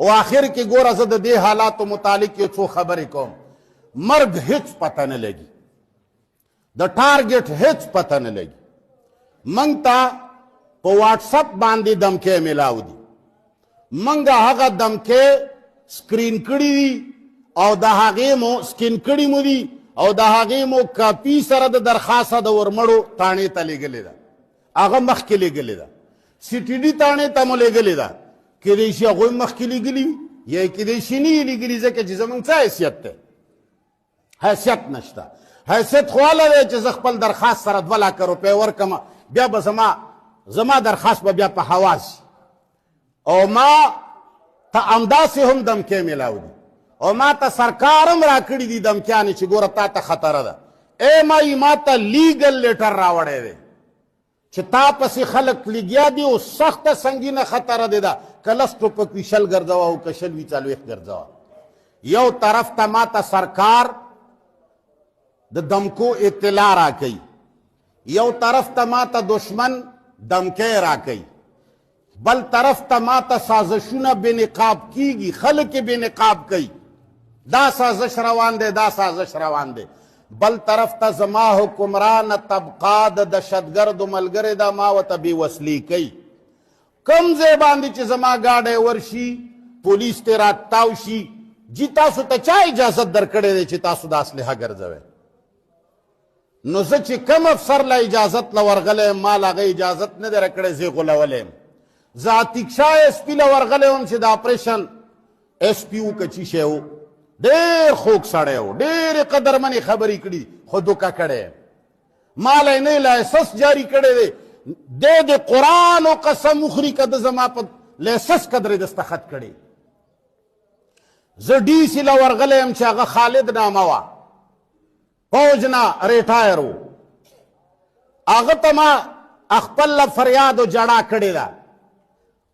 او آخر کې ګوره زه د دې حالاتو متعلق یو څو خبرې کوم. مرګ هیڅ پته نه لګي، د ټارګټ هیڅ پته نه لګي. منګ ته په واټسپ باندې دمکې میلاو دي، منګ هغه دمکې سکرین کړي دي او د هغې مو سکین کړي مو دي او د هغې مو کاپي سره د درخواسته د ورمړو تاڼې ته لیږلې ده، هغه مخکې لیږلې ده. سی ټي ډي تاڼې ته مو لیږلې ده، کیدای شي هغوی مخکې لیږلي وي یا کیدای شي نه یې لیږلي، ځکه چې زموږ څه حیثیت دی؟ حیثیت نشته. حیثیت خو هله دی چې زه خپل درخواست سره 2 لکه روپۍ ورکړم، بیا به زما درخواست به بیا په هوا شي. او ما ته همداسې هم دمکې میلاو دي او ما ته سرکار هم راکړي دي دمکیانې چې ګوره تا ته خطره ده. ما ته لیګل لیټر راوړی دی چې تا پسې خلک لګیا دي او سخته سنګینه خطره دی ده، که 10 ټوپک وي 20 ګرځوه او که 20 وي 40 ګرځوه. یو طرف ته ما ته سرکار د دمکو اطلاع راکوي، یو طرف ته ما ته دشمن دمکې راکوي، بل طرف ته ما ته سازشونه بې نقاب کیږي، خلک یې بې نقاب کوي. دا سازش روان دی، دا سازش روان دی. بل طرف ته زما حکمران طبقه د دهشتګردو ملګری دا ما ورته بې وسلې کوي. کوم ځای باندې چې زما ګاډی ورشي پولیس ترې راتاو شي، جی تاسو ته چا اجازت درکړی دی چې تاسو د اسلحه ګرځوئ؟ نو زه چې کم افسر له اجازت له ورغلی یم، ما له هغه اجازت نه دی راکړی، زه یې غولولی یم. زه عتیق شاه ایس پي له ورغلی وم چې د اپریشن ایس پي و که چی شی و، ډېر خوږ سړی و، ډېرې قدرمنې خبرې کړي، خو دوکه کړی. ما له یې نه لایسنس جاري کړی دی، دی د قرآن و قسم وخوري که د زما په لایسنس قدرې دستخط کړی. زه ډي سي له ورغلی یم چې هغه خالد نامه وه، فوج نه ریټایر و. هغه ته ما خپل فریاد و جړا کړې ده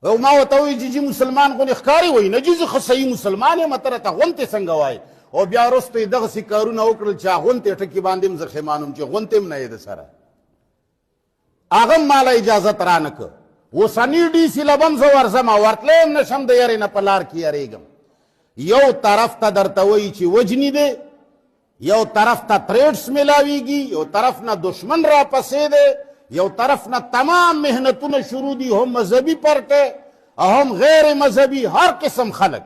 او ما ورته ووایي چې جي مسلمان غوندې ښکاري وایي نه جي زه ښه صحیح مسلمان یم، ته راته غونتې څنګه وایي؟ او بیا وروسته یې دغسې کارونه وکړل چې غونتې ټکي باندې هم زه ښیمان وم چې غونتې هم نه یې د سره. هغه هم ما له اجازت رانه کړ. اوسني ډي سي له به هم زه ورځم، ورتلی هم نه شم، د یارې نه په لار کې یارېږم. یو طرف ته درته وایي چې وجني دی، یو طرف ته تریډس میلاویږي، یو طرف نه دشمن راپسې دی، یو طرف نه تمام محنتونه شروع دي، هم مذهبي پرټی هم غیر مذهبي، هر قسم خلک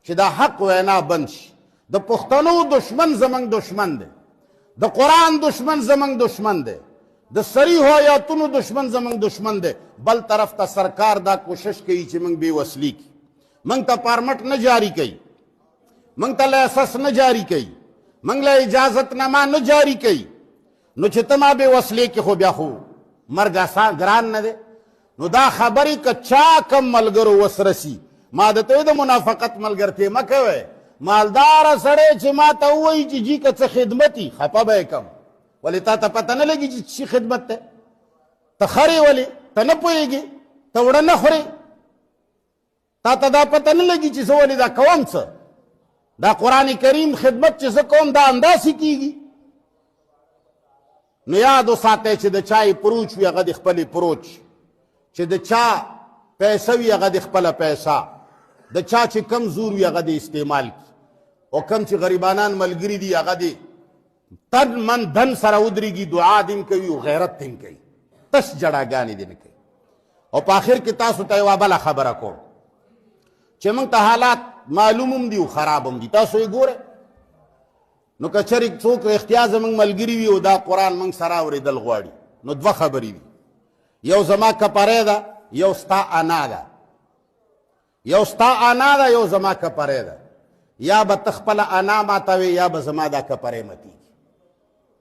چې دا حق وینا بند شي. د پښتنو دشمن زموږ دشمن دی، د قرآن دشمن زموږ دشمن دی، د صریحو آیاتونو دشمن زموږ دشمن دی. بل طرف ته سرکار دا کوشش کوي چې موږ بې وسلي کړي، موږ ته پارمټ نه جاري کوي، موږ ته لایسنس نه جاري کوي، موږ له اجازتنامه نه جاري کوي. نو چې ته ما بې وسلې کې خو بیا خو مرګ آسان ګران نه دی. نو دا خبرې که چا کم ملګرو وسرسي، ما درته وایي د منافقت ملګرتې مه کوئ. مالداره سړی چې ما ته ووایي چې جي که څه خدمت وي خفه به یې کړم، ولې تا ته پته نه لګي چې څه خدمت دی؟ ته خرې ولې ته نه پوهېږې؟ ته وړه نه خورې؟ تا ته دا پته نه لګي چې زه ولې دا کوم څه؟ دا قرآن کریم خدمت چې زه کوم دا همداسې کېږي. نو یاد وساتئ چې د چا یې پروچ وي هغه د خپلې پروچ، چې د چا پیسه وي هغه د خپله پیسه، د چا چې کم زور وي هغه د استعمال کړي، او کم چې غریبانان ملګري دي هغه د تن من دن سره ودرېږي، دعا دې کوي او غیرت دې کوي، تش جړاګانې دې نه کوي. او په آخر کې تاسو ته یوه بله خبره کوم چې موږ ته حالات معلوم هم دي او خراب هم دي، تاسو یې ګورئ. نو که چېرې څوک احتیا زموږ ملګري وي او دا قرآن موږ سره اورېدل غواړي، نو 2 خبرې دي، یو زما کپری ده، یو ستا انا ده. یو ستا انا ده، یو زما کپری ده. یا به ته خپله انا ماتوې یا به زما دا کپری ماتېږي.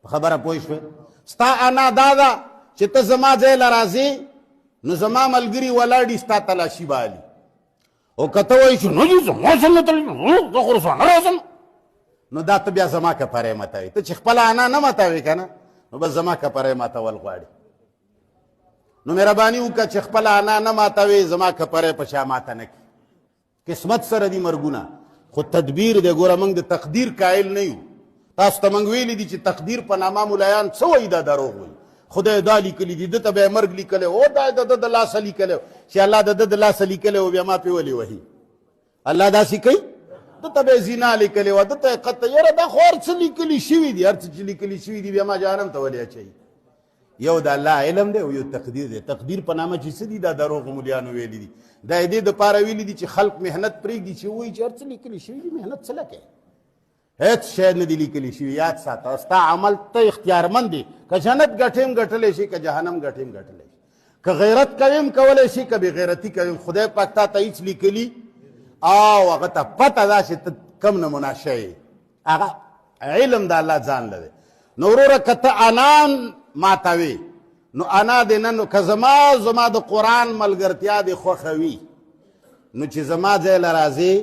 په خبره پوه شوې؟ ستا انا دا ده چې ته زما ځای له راځې نو زما ملګري ولاړ دي ستا تلاشي بالي، او که ته وایي چې نه جي زما څنګه تلاشي، زه خو رسانه راځم، نو دا ته بیا زما کپری ماتوې. ته چې خپله انا نه ماتوې که نه، نو بس زما کپری ماتول غواړي. نو مهرباني وکړه چې خپله انا نه ماتوې، زما کپری په شا ماته نه کړي. قسمت سره دي مرګونه، خو تدبیر دی. ګوره موږ د تقدیر قایل نه یو. تاسو ته موږ ویلي دي چې تقدیر په نامه ملایان څه وایي دا دروغ وایي. خدای دا لیکلي دي، ده ته به یې مرګ لیکلی او دا د ده د لاسه لیکلی چې الله د ده د لاسه لیکلی او بیا ما پې ولې وهي. الله داسې کوي دته به یې زنا لیکلې وه دته یې قطع یاره دا خو هر څه لیکلي شوي دي هر څه چې لیکلي شوي دي بیا ما جهنم ته ولې اچوي یو د الله علم دی او یو تقدیر دی تقدیر په نامه چې څه دي دا دروغ ملیانو ویلي دي دا یې دې دپاره ویلي دي چې خلق محنت پرېږدي چې ووایي چې هر څه لیکلي شوي دي محنت څه لکې هېڅ شی نه دي لیکلي شوي یاد ساته او ستا عمل ته اختیارمند دی که جنت ګټې هم ګټلی شي که جهنم ګټې هم ګټلی شي که غیرت کوې هم کولی شي که بېغیرتي کوې خدای پاک تا ته هېڅ لیکلي او هغه ته پته ده چې ته کم نمونه شی هغه علم د الله ځان له دی نو وروره که ته انان ماتوي نو انا دې نن که زما د قرآن ملګرتیا دې خوښه وي نو چې زما ځای له راځې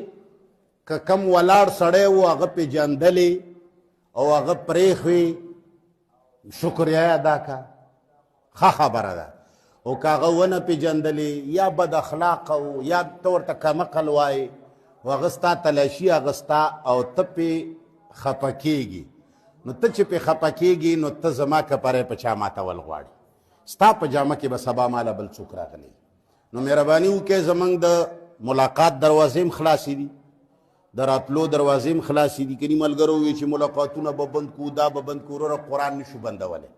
که کم ولاړ سړی و هغه پېژندلې او هغه پرېښوې شکریه یې ادا که ښه خبره ده او که هغه ونه پېژندلې یا بد اخلاقه و یا ته ورته کمقل وایې و هغه ستا تلاشي اخستا او ته پې خفه کېږي نو ته چې پې خفه کېږي نو ته زما کپری په چا ماتول غواړي ستا په جامه کې به سبا ماله بل څوک راغلی نو مهرباني وکړئ زموږ د ملاقات دروازې هم خلاصې دي د راتلو دروازې هم خلاصې دي کني ملګرو ووایي چې ملاقاتونه به بند کړو دا به بند کړو وروره قرآن نشو بندولی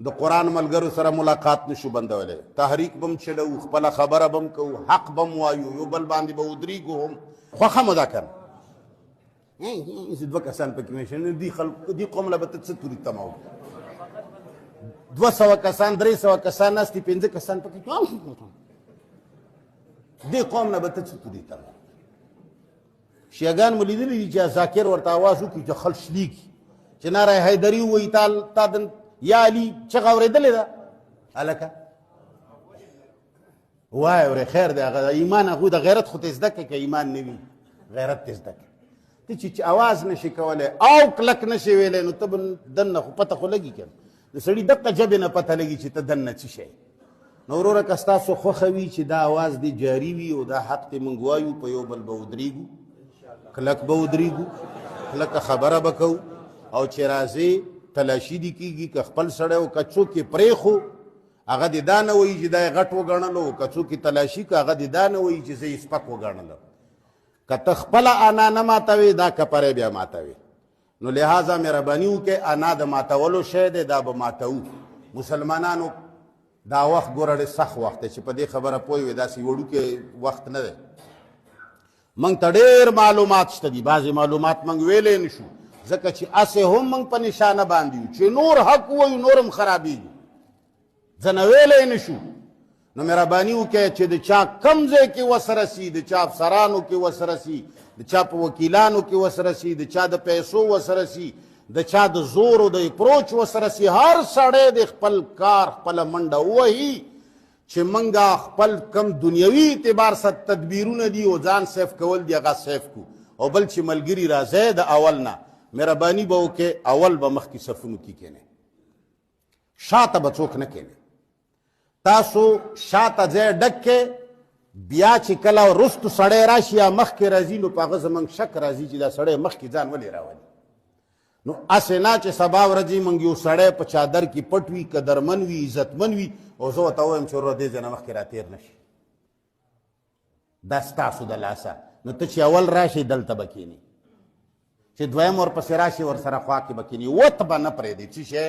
د قرآن ملګرو سره ملاقات نشو بندولی تحریک به هم چلوو خپله خبره به هم کوو حق به هم وایو یو بل باندې به ودرېږو هم خوښه مو ده که نه دوه کسان پکې مې دې قوم له به ته څه توري تمه وکړه 200 کسان 300 کسان ناست دي 5 کسان پکې دې قوم نه به ته څه توري تمه شیعګان مو لیدلي دي چې ذاکر ورته اواز وکړي چې خل شلیږي چې ناره حیدري ووایي تا یا علي چغه اورېدلې ده هلکه وایه ورې خیر دی هغه ایمان هغوی د غیرت خو ته زده کړې که ایمان نه وي غیرت ته زده کړې ته چې اواز نشي کولی او کلک نشي ویلی نو ته به دننه خو پته خو لګي که د سړي دقه جبې نه پته لګي چې ته دننه څه شی نو وروره که ستاسو خوښه وي چې دا اواز دې جاري وي او دا حق دې موږ وایو په یو بل به ودرېږو کلک به ودرېږو کلکه خبره به کوو او چې راځې تلاشي دې کېږي که خپل سړی او که څوک یې پرېښو هغه دې دا نه وایي چې دا یې غټ وګڼلو که څوک یې تلاشي که هغه دې دا نه وایي چې زه یې سپک وګڼلم که ته خپله انا نه ماتوې دا کپری بیا ماتوې نو لہذا مهرباني وکړئ انا د ماتولو شی دی دا به ماتوو مسلمانانو دا وخت ګوره ډېر سخت وخت دی چې په دې خبره پوه وي داسې وړوکی وخت نه دی موږ ته ډېر معلومات شته دي بعضې معلومات موږ ویلی نه شو ځکه چې هسې هم موږ په نشانه باندې یو چې نور حق ووایو نور هم خرابېږي ځنه ویلی نه شو نو مهرباني وکړئ چې د چا کم ځای کې وسره سي د چا افسرانو کې وسره سي د چا په وکیلانو کې وسره سي د چا د پیسو وسره سي د چا د زور او د اپروچ وسره سي هر سړی د خپل کار خپله منډه ووهي چې موږ خپل کم دنیوي اعتبار سره تدبیرونه دي او ځان سیف کول دي هغه سیف کو او بل چې ملګري راځئ د اول نه مهرباني به وکړئ اول به مخکې صفونو کې کښېنئ شاته به څوک نه کښېنئ تاسو شاته ځای ډک کې بیا چې کله وروستو سړی راشي یا مخکې راځي نو په هغه زموږ شک راځي چې دا سړی مخکې ځان ولې راولي نو هسې نه چې سبا ورځې موږ یو سړی په چادر کې پټ وي قدرمن وي عزتمن وي او زه ورته ووایم چې وروره دې ځای نه مخکې راتېر نه شي دا ستاسو د لاسه نو ته چې اول راشي دلته به کښېنې چې دویم ورپسې راشي ورسره خوا کې به کښېنې وت به نه پرېږدي څه شی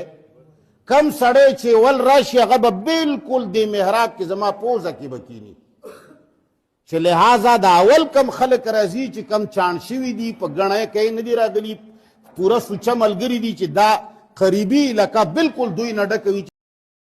کم سړی چې ول راشي هغه به بلکل دې محراب کې زما پوزه کې به کښېني چې لہذا د اول کم خلک راځي چې کم چاڼ شوي دي په ګڼی کې نه دي راغلي پوره سوچه ملګري دي چې دا قریبي علاقه بلکل دوی نه ډکوي